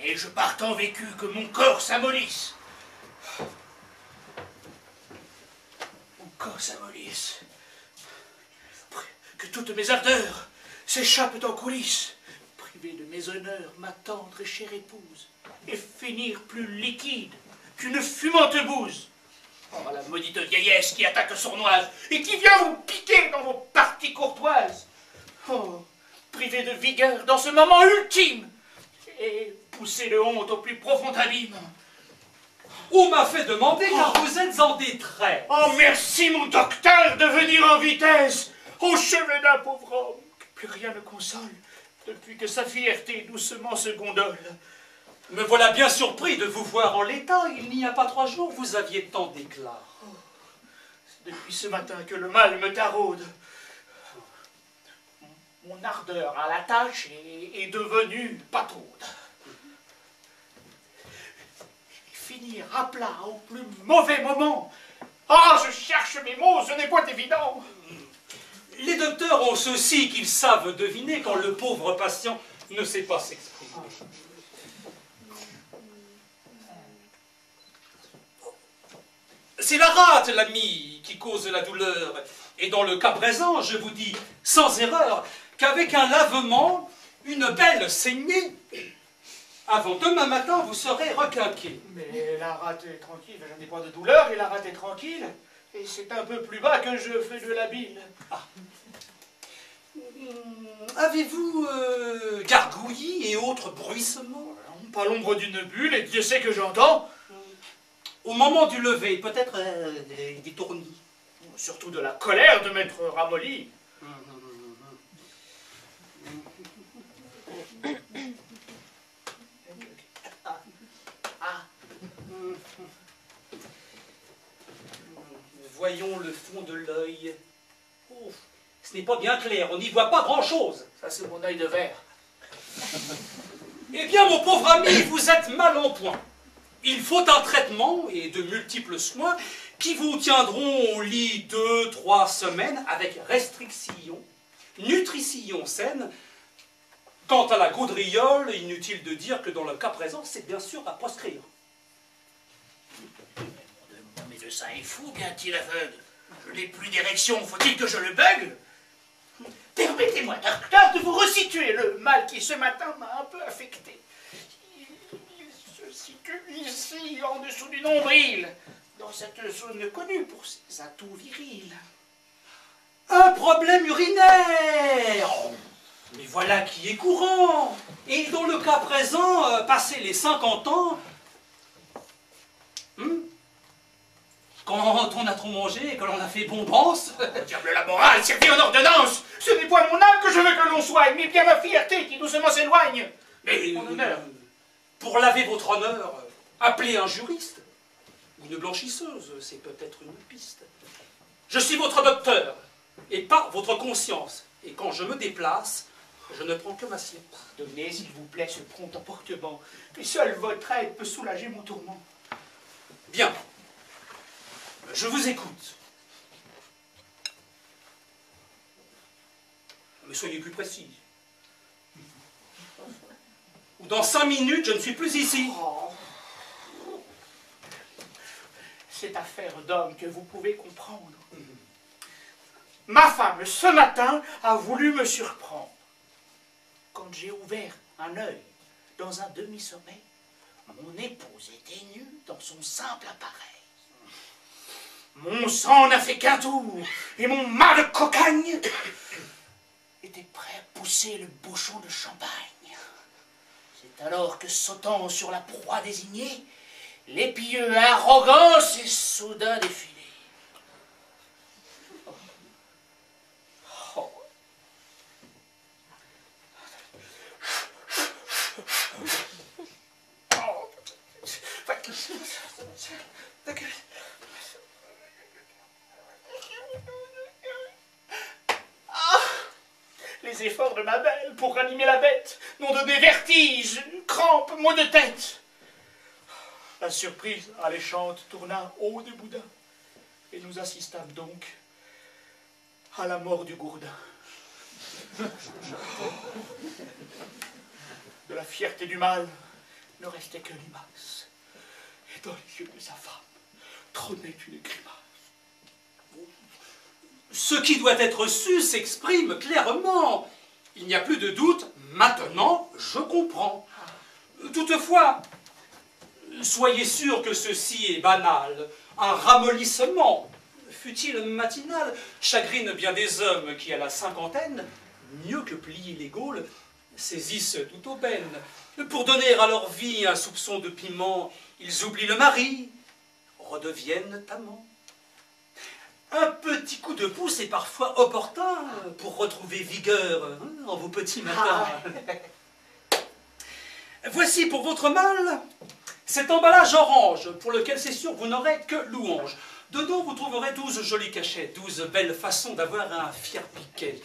et je partant vécu que mon corps s'amollisse. Mon corps s'amollisse. Que toutes mes ardeurs s'échappent en coulisses, privé de mes honneurs, ma tendre et chère épouse, et finir plus liquide qu'une fumante bouse. Oh, la maudite vieillesse qui attaque sournoise et qui vient vous piquer dans vos parties courtoises. Oh, privé de vigueur dans ce moment ultime, et poussé de honte au plus profond abîme. On m'a fait demander car vous êtes en détresse. Oh, merci, mon docteur, de venir en vitesse au chevet d'un pauvre homme que plus rien ne console depuis que sa fierté doucement se gondole. Me voilà bien surpris de vous voir en l'état. Il n'y a pas 3 jours, vous aviez tant d'éclat. Oh, c'est depuis ce matin que le mal me taraude. Mon ardeur à la tâche est devenue pataude. Finir à plat au plus mauvais moment. Ah, je cherche mes mots, ce n'est point évident. Les docteurs ont ceci qu'ils savent deviner quand le pauvre patient ne sait pas s'exprimer. C'est la rate, l'ami, qui cause la douleur. Et dans le cas présent, je vous dis, sans erreur, qu'avec un lavement, une belle saignée, avant demain matin, vous serez requinqué. Mais la rate est tranquille, je n'ai pas de douleur, et la rate est tranquille. Et c'est un peu plus bas que je fais de la bile. Ah. Avez-vous gargouillis et autres bruissements? Pas l'ombre d'une bulle, et Dieu sait que j'entends. Au moment du lever, peut-être des tournis. Surtout de la colère de m'être ramolli. Voyons le fond de l'œil. Oh, ce n'est pas bien clair, on n'y voit pas grand-chose. Ça, c'est mon œil de verre. Eh bien, mon pauvre ami, vous êtes mal en point. Il faut un traitement et de multiples soins qui vous tiendront au lit 2-3 semaines avec restriction, nutrition saine. Quant à la gaudriole, inutile de dire que dans le cas présent, c'est bien sûr à proscrire. Mon médecin est fou, bien-il aveugle. Je n'ai plus d'érection, faut-il que je le bugle? Permettez-moi, docteur, de vous resituer le mal qui ce matin m'a un peu affecté. Il se situe ici, en dessous du nombril, dans cette zone connue pour ses atouts virils. Un problème urinaire! Mais voilà qui est courant. Et dans le cas présent, passé les 50 ans, quand on a trop mangé et que l'on a fait bombance... Diable la morale, servi en ordonnance! Ce n'est point mon âme que je veux que l'on soigne, mais bien ma fierté qui doucement s'éloigne. Mais mon honneur. Pour laver votre honneur, appelez un juriste. Ou une blanchisseuse, c'est peut-être une piste. Je suis votre docteur, et pas votre conscience. Et quand je me déplace, je ne prends que ma sienne. Donnez, s'il vous plaît, ce prompt emportement, et seule votre aide peut soulager mon tourment. Bien. Je vous écoute. Mais soyez plus précis. Ou dans 5 minutes, je ne suis plus ici. Oh. C'est affaire d'homme que vous pouvez comprendre. Ma femme, ce matin, a voulu me surprendre. Quand j'ai ouvert un œil dans un demi-sommeil, mon épouse était nue dans son simple appareil. Mon sang n'a fait qu'un tour, et mon mât de cocagne était prêt à pousser le bouchon de champagne. C'est alors que, sautant sur la proie désignée, l'épieux arrogant s'est soudain défilé. Oh. Les efforts de ma belle pour ranimer la bête m'ont donné vertige, crampes, maux de tête. La surprise alléchante tourna haut de boudin, et nous assistâmes donc à la mort du gourdin. De la fierté du mal, ne restait que limace. Et dans les yeux de sa femme trônait une grimace. Ce qui doit être su s'exprime clairement. Il n'y a plus de doute, maintenant je comprends. Toutefois, soyez sûr que ceci est banal. Un ramollissement, fût-il matinal, chagrine bien des hommes qui, à la cinquantaine, mieux que plier les gaules, saisissent toute aubaine. Pour donner à leur vie un soupçon de piment, ils oublient le mari, redeviennent amants. Un petit coup de pouce est parfois opportun pour retrouver vigueur en vos petits matins. Voici pour votre mal cet emballage orange, pour lequel c'est sûr vous n'aurez que louange. Dedans vous trouverez 12 jolis cachets, 12 belles façons d'avoir un fier piquet.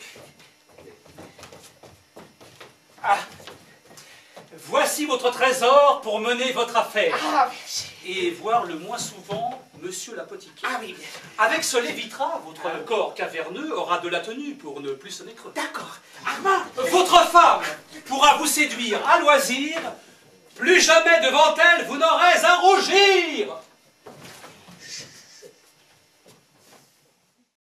Ah, voici votre trésor pour mener votre affaire. Ah, merci. Et voir le moins souvent monsieur l'apothicaire. Ah oui, avec ce lait vitra, votre corps caverneux aura de la tenue pour ne plus sonner creux. d'accord. Armand, Votre femme pourra vous séduire à loisir. Plus jamais devant elle vous n'aurez à rougir.